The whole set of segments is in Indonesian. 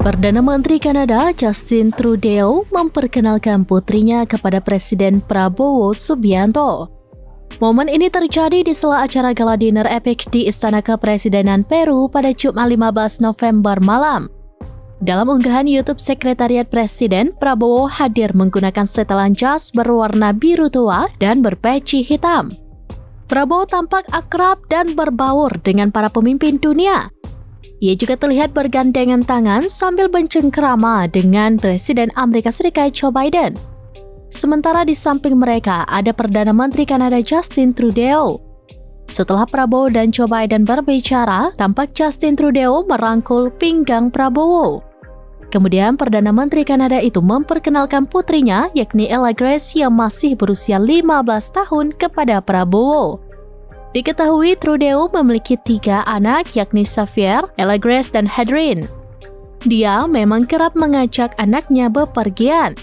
Perdana Menteri Kanada Justin Trudeau memperkenalkan putrinya kepada Presiden Prabowo Subianto. Momen ini terjadi di sela acara gala dinner epic di Istana Kepresidenan Peru pada Jumat 15 November malam. Dalam unggahan YouTube Sekretariat Presiden, Prabowo hadir menggunakan setelan jas berwarna biru tua dan berpeci hitam. Prabowo tampak akrab dan berbaur dengan para pemimpin dunia. Ia juga terlihat bergandengan tangan sambil bercengkrama dengan Presiden Amerika Serikat Joe Biden. Sementara di samping mereka ada Perdana Menteri Kanada Justin Trudeau. Setelah Prabowo dan Joe Biden berbicara, tampak Justin Trudeau merangkul pinggang Prabowo. Kemudian Perdana Menteri Kanada itu memperkenalkan putrinya yakni Ella Grace yang masih berusia 15 tahun kepada Prabowo. Diketahui Trudeau memiliki 3 anak yakni Xavier, Ella Grace, dan Hedrin. Dia memang kerap mengajak anaknya bepergian.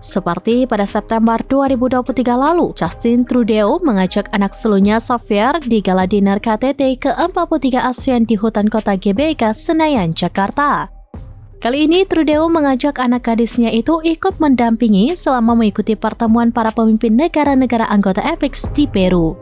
Seperti pada September 2023 lalu, Justin Trudeau mengajak anak sulungnya Xavier di gala dinner KTT ke-43 ASEAN di hutan kota GBK, Senayan, Jakarta. Kali ini Trudeau mengajak anak gadisnya itu ikut mendampingi selama mengikuti pertemuan para pemimpin negara-negara anggota APEC di Peru.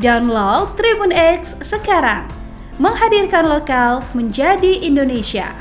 Download Tribun X sekarang, menghadirkan lokal menjadi Indonesia.